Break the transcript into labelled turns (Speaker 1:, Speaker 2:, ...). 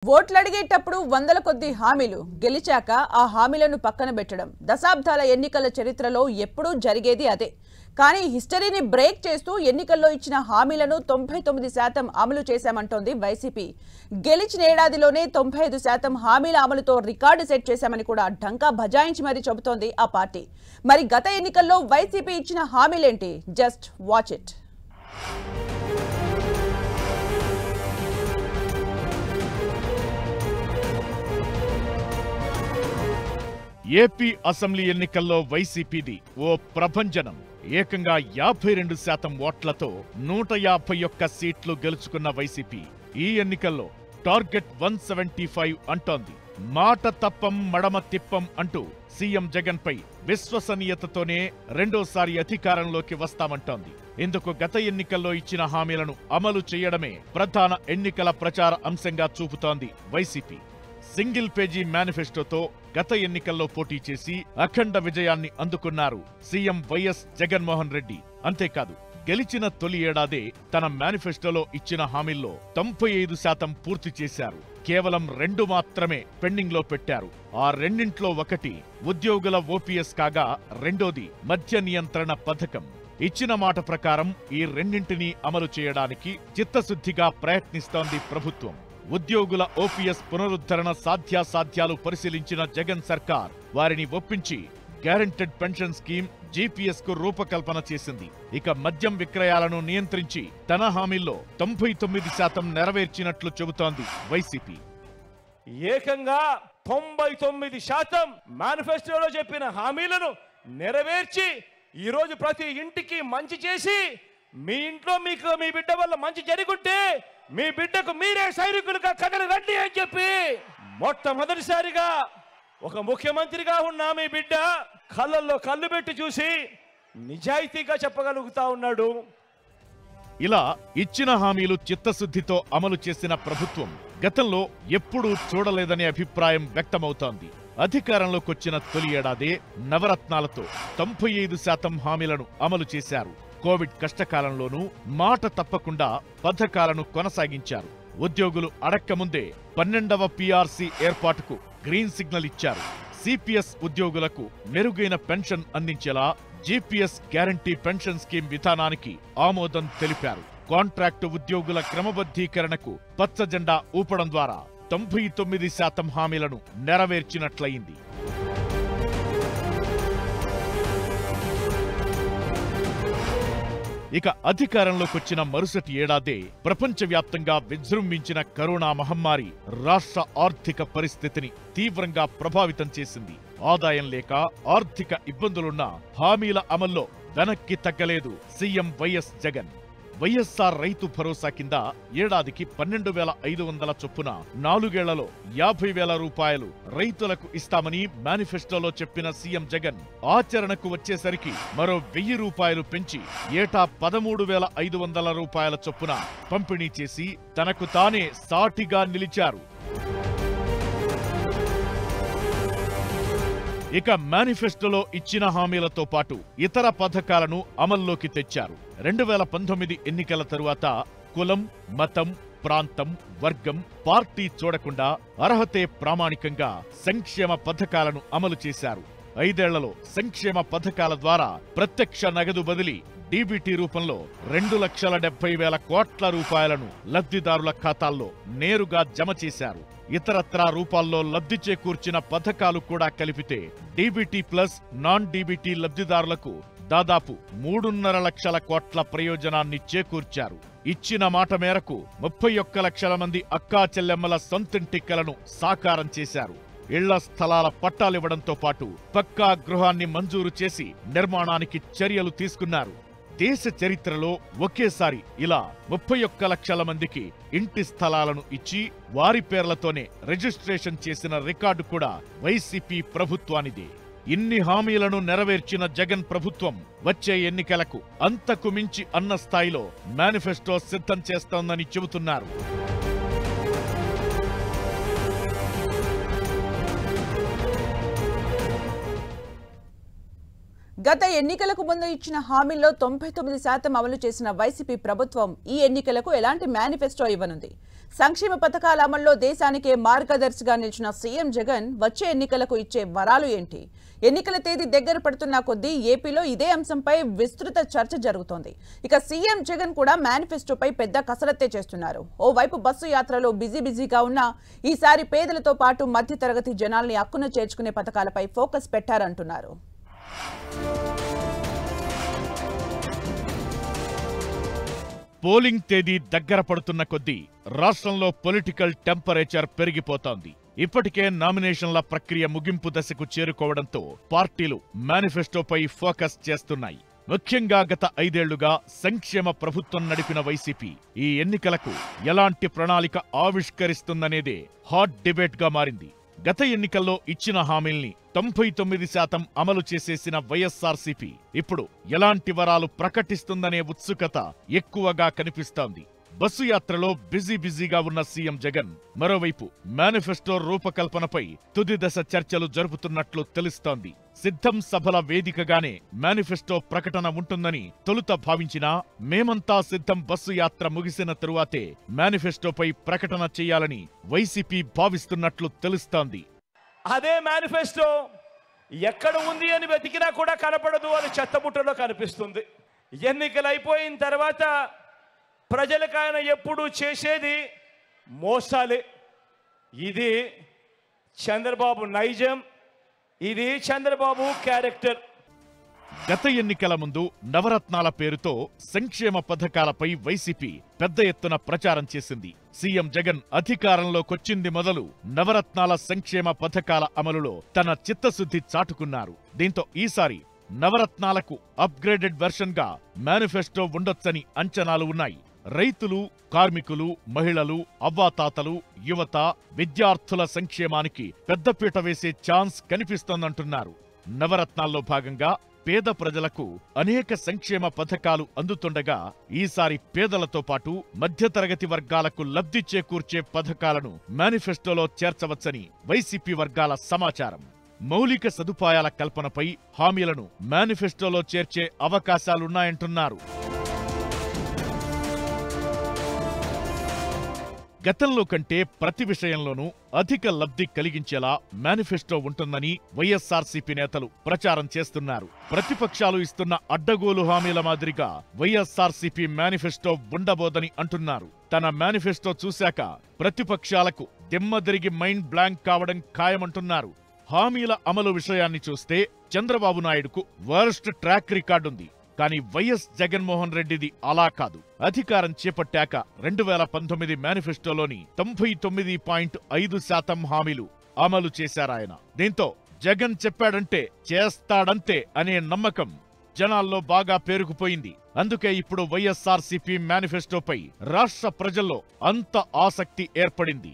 Speaker 1: ఓట్లు అడిగేటప్పుడు వందల కొద్ది హామీలు గెలిచాక ఆ హామీలను పక్కన పెట్టడం దశాబ్దాల ఎన్నికల చరిత్రలో ఎప్పుడూ జరిగేది అదే. కానీ హిస్టరీని బ్రేక్ చేస్తూ ఎన్నికల్లో ఇచ్చిన హామీలను 99% అమలు చేశామంటోంది వైసీపీ. గెలిచిన ఏడాదిలోనే 95% హామీల అమలుతో రికార్డు సెట్ చేశామని కూడా ఢంకా బజాయించి మరీ చెబుతోంది ఆ పార్టీ. మరి గత ఎన్నికల్లో వైసీపీ ఇచ్చిన హామీలేంటి? Just watch it.
Speaker 2: AP assembly ఎన్నికల్లో వైసీపీది ఓ ప్రభంజనం. ఏకంగా 52% ఓట్లతో 151 సీట్లు గెలుచుకున్న వైసీపీ ఈ ఎన్నికల్లో టార్గెట్ 175 అంటోంది. మాట తప్పం మడమ తిప్పం అంటూ సీఎం జగన్ పై విశ్వసనీయతతోనే రెండోసారి అధికారంలోకి వస్తామంటోంది. ఇందుకు గత ఎన్నికల్లో ఇచ్చిన హామీలను అమలు చేయడమే ప్రధాన ఎన్నికల ప్రచార అంశంగా చూపుతోంది వైసీపీ. సింగిల్ పేజీ మేనిఫెస్టోతో గత ఎన్నికల్లో పోటీ చేసి అఖండ విజయాన్ని అందుకున్నారు సీఎం వైఎస్ జగన్మోహన్ రెడ్డి. అంతేకాదు, గెలిచిన తొలి ఏడాదే తన మేనిఫెస్టోలో ఇచ్చిన హామీల్లో 95% పూర్తి చేశారు. కేవలం 2 మాత్రమే పెండింగ్ లో పెట్టారు. ఆ రెండింట్లో ఒకటి ఉద్యోగుల ఓపీఎస్ కాగా, రెండోది మద్య నియంత్రణ పథకం. ఇచ్చిన మాట ప్రకారం ఈ రెండింటినీ అమలు చేయడానికి చిత్తశుద్ధిగా ప్రయత్నిస్తోంది ప్రభుత్వం. ఉద్యోగుల ఓపీఎస్ పునరుద్ధరణ సాధ్యాసాధ్యాలు పరిశీలించిన జగన్ సర్కార్ వారిని ఒప్పించి గ్యారెంటెడ్ పెన్షన్ స్కీమ్ జీపీఎస్ కు రూపకల్పన చేసింది. ఇక మద్యం విక్రయాలను నియంత్రించి తన హామీల్లో 99% నెరవేర్చినట్లు చెబుతోంది వైసీపీ.
Speaker 3: ఏకంగా 99% మేనిఫెస్టోలో చెప్పిన హామీలను నెరవేర్చి ఈరోజు ప్రతి ఇంటికి మంచి చేసి, మీ ఇంట్లో మీకు మీ బిడ్డ వల్ల మంచి జరుగుంటే మీ బిడ్డకు మీరే సైనికులుగా కథలు రండి అని చెప్పి మొట్టమొదటిసారిగా ఒక ముఖ్యమంత్రిగా ఉన్న మీ బిడ్డ కళ్ళల్లో కళ్ళు పెట్టి చూసి నిజాయితీగా చెప్పగలుగుతా ఉన్నాడు.
Speaker 2: ఇలా ఇచ్చిన హామీలు చిత్తశుద్ధితో అమలు చేసిన ప్రభుత్వం గతంలో ఎప్పుడూ చూడలేదనే అభిప్రాయం వ్యక్తమవుతోంది. అధికారంలోకొచ్చిన తొలి ఏడాదే నవరత్నాలతో 95% హామీలను అమలు చేశారు. కోవిడ్ కష్టకాలంలోనూ మాట తప్పకుండా పథకాలను కొనసాగించారు. ఉద్యోగులు అడక్కముందే 12వ పీఆర్సీ ఏర్పాటుకు గ్రీన్ సిగ్నల్ ఇచ్చారు. సిపిఎస్ ఉద్యోగులకు మెరుగైన పెన్షన్ అందించేలా జీపీఎస్ గ్యారంటీ పెన్షన్ స్కీమ్ విధానానికి ఆమోదం తెలిపారు. కాంట్రాక్టు ఉద్యోగుల క్రమబద్ధీకరణకు పచ్చజెండా ఊపడం ద్వారా 99% హామీలను నెరవేర్చినట్లయింది. ఇక అధికారంలోకొచ్చిన మరుసటి ఏడాదే ప్రపంచవ్యాప్తంగా విజృంభించిన కరోనా మహమ్మారి రాష్ట్ర ఆర్థిక పరిస్థితిని తీవ్రంగా ప్రభావితం చేసింది. ఆదాయం లేక ఆర్థిక ఇబ్బందులున్న హామీల అమల్లో వెనక్కి తగ్గలేదు సీఎం వైఎస్ జగన్. వైఎస్ఆర్ రైతు భరోసా కింద ఏడాదికి 12,500 చొప్పున 4 ఏళ్లలో 50,000 రూపాయలు రైతులకు ఇస్తామని మేనిఫెస్టోలో చెప్పిన సీఎం జగన్ ఆచరణకు వచ్చేసరికి మరో 1,000 రూపాయలు పెంచి ఏటా 13,500 రూపాయల చొప్పున పంపిణీ చేసి తనకు తానే సాటిగా నిలిచారు. ఇక మేనిఫెస్టోలో ఇచ్చిన హామీలతో పాటు ఇతర పథకాలను అమల్లోకి తెచ్చారు. 2019 ఎన్నికల తరువాత కులం, మతం, ప్రాంతం, వర్గం, పార్టీ చూడకుండా అర్హతే ప్రామాణికంగా సంక్షేమ పథకాలను అమలు చేశారు. 5 ఏళ్లలో సంక్షేమ పథకాల ద్వారా ప్రత్యక్ష నగదు బదిలీ డీబీటీ రూపంలో 2,70,000 కోట్ల రూపాయలను లబ్ధిదారుల ఖాతాల్లో నేరుగా జమ చేశారు. ఇతరత్రా రూపాల్లో లబ్ధి చేకూర్చిన పథకాలు కూడా కలిపితే డీబీటీ ప్లస్ నాన్ డీబీటీ లబ్ధిదారులకు దాదాపు 3.5 లక్షల కోట్ల ప్రయోజనాన్ని చేకూర్చారు. ఇచ్చిన మాట మేరకు 31 లక్షల మంది అక్కా చెల్లెమ్మల సొంతింటి కలను సాకారం చేశారు. ఇళ్ల స్థలాల పట్టాలివ్వడంతో పాటు పక్కా గృహాన్ని మంజూరు చేసి నిర్మాణానికి చర్యలు తీసుకున్నారు. దేశ చరిత్రలో ఒకేసారి ఇలా 31 లక్షల మందికి ఇంటి స్థలాలను ఇచ్చి వారి పేర్లతోనే రిజిస్ట్రేషన్ చేసిన రికార్డు కూడా వైసీపీ ప్రభుత్వానిదే. ఇన్ని హామీలను నెరవేర్చిన జగన్ ప్రభుత్వం వచ్చే ఎన్నికలకు అంతకు మించి అన్న స్థాయిలో మేనిఫెస్టో సిద్ధం చేస్తోందని చెబుతున్నారు.
Speaker 1: గత ఎన్నికలకు ముందు ఇచ్చిన హామీల్లో 99% అమలు చేసిన వైసీపీ ప్రభుత్వం ఈ ఎన్నికలకు ఎలాంటి మేనిఫెస్టో ఇవ్వనుంది. సంక్షేమ పథకాల అమల్లో దేశానికే మార్గదర్శిగా నిలిచిన సీఎం జగన్ వచ్చే ఎన్నికలకు ఇచ్చే వరాలు ఏంటి? ఎన్నికల తేదీ దగ్గర పడుతున్న కొద్దీ ఏపీలో ఇదే అంశంపై విస్తృత చర్చ జరుగుతోంది. ఇక సీఎం జగన్ కూడా మేనిఫెస్టోపై పెద్ద కసరత్తే చేస్తున్నారు. ఓవైపు బస్సు యాత్రలో బిజీగా ఉన్న ఈసారి పేదలతో పాటు మధ్యతరగతి జనాల్ని హక్కున చేర్చుకునే పథకాలపై ఫోకస్ పెట్టారంటున్నారు.
Speaker 2: పోలింగ్ తేదీ దగ్గర పడుతున్న కొద్దీ రాష్ట్రంలో పొలిటికల్ టెంపరేచర్ పెరిగిపోతోంది. ఇప్పటికే నామినేషన్ల ప్రక్రియ ముగింపు దశకు చేరుకోవడంతో పార్టీలు మేనిఫెస్టోపై ఫోకస్ చేస్తున్నాయి. ముఖ్యంగా గత 5 ఏళ్లుగా సంక్షేమ ప్రభుత్వం నడిపిన వైసీపీ ఈ ఎన్నికలకు ఎలాంటి ప్రణాళిక ఆవిష్కరిస్తుందనేదే హాట్ డిబేట్ గా మారింది. గత ఎన్నికల్లో ఇచ్చిన హామీల్ని 99% అమలు చేసేసిన వైఎస్ఆర్సీపీ ఇప్పుడు ఎలాంటి వరాలు ప్రకటిస్తుందనే ఉత్సుకత ఎక్కువగా కనిపిస్తోంది. బస్సు యాత్రలో బిజీగా ఉన్న సీఎం జగన్ మరోవైపు మేనిఫెస్టో రూపకల్పనపై తుది దశ చర్చలు జరుపుతున్నట్లు తెలుస్తోంది. సిద్ధం సభల వేదికగానే మేనిఫెస్టో ప్రకటన ఉంటుందని తొలుత భావించినా మేమంతా సిద్ధం బస్సు యాత్ర ముగిసిన తరువాతే మేనిఫెస్టోపై ప్రకటన చేయాలని వైసీపీ భావిస్తున్నట్లు తెలుస్తోంది.
Speaker 3: అదే మేనిఫెస్టో ఎక్కడ ఉంది అని వెతికినా కూడా కనపడదు అని చెత్తబుట్టలో కనిపిస్తుంది. ఎన్నికలు అయిపోయిన తర్వాత ప్రజలకు ఆయన ఎప్పుడు చేసేది మోసాలే. ఇది చంద్రబాబు నైజం, ఇది చంద్రబాబు క్యారెక్టర్.
Speaker 2: గత ఎన్నికల ముందు నవరత్నాల పేరుతో సంక్షేమ పథకాలపై వైసీపీ పెద్ద ఎత్తున ప్రచారం చేసింది. సీఎం జగన్ అధికారంలోకొచ్చింది మొదలు నవరత్నాల సంక్షేమ పథకాల అమలులో తన చిత్తశుద్ధి చాటుకున్నారు. దీంతో ఈసారి నవరత్నాలకు అప్గ్రేడెడ్ వెర్షన్ గా మేనిఫెస్టో ఉండొచ్చని అంచనాలు ఉన్నాయి. రైతులు, కార్మికులు, మహిళలు, అవ్వాతాతలు, యువత, విద్యార్థుల సంక్షేమానికి పెద్దపీట వేసే ఛాన్స్ కనిపిస్తోందంటున్నారు. నవరత్నాల్లో భాగంగా పేద ప్రజలకు అనేక సంక్షేమ పథకాలు అందుతుండగా ఈసారి పేదలతో పాటు మధ్యతరగతి వర్గాలకు లబ్ధి చేకూర్చే పథకాలను మేనిఫెస్టోలో చేర్చవచ్చని వైసీపీ వర్గాల సమాచారం. మౌలిక సదుపాయాల కల్పనపై హామీలను మేనిఫెస్టోలో చేర్చే అవకాశాలున్నాయంటున్నారు. గతంలో కంటే ప్రతి విషయంలోనూ అధిక లబ్ధి కలిగించేలా మేనిఫెస్టో ఉంటుందని వైఎస్ఆర్సీపీ నేతలు ప్రచారం చేస్తున్నారు. ప్రతిపక్షాలు ఇస్తున్న అడ్డగోలు హామీల మాదిరిగా వైఎస్ఆర్సీపీ మేనిఫెస్టో ఉండబోదని అంటున్నారు. తన మేనిఫెస్టో చూశాక ప్రతిపక్షాలకు దిమ్మదిరిగి మైండ్ బ్లాంక్ కావడం ఖాయమంటున్నారు. హామీల అమలు విషయాన్ని చూస్తే చంద్రబాబు నాయుడుకు వర్స్ట్ ట్రాక్ రికార్డుంది. కానీ వైఎస్ జగన్మోహన్ రెడ్డిది అలా కాదు. అధికారం చేపట్టాక 2019 మేనిఫెస్టోలోని 99.5% హామీలు అమలు చేశారాయన. దీంతో జగన్ చెప్పాడంటే చేస్తాడంతే అనే నమ్మకం జనాల్లో బాగా పేరుకుపోయింది. అందుకే ఇప్పుడు వైఎస్ఆర్సీపీ మేనిఫెస్టోపై రాష్ట్ర ప్రజల్లో అంత ఆసక్తి ఏర్పడింది.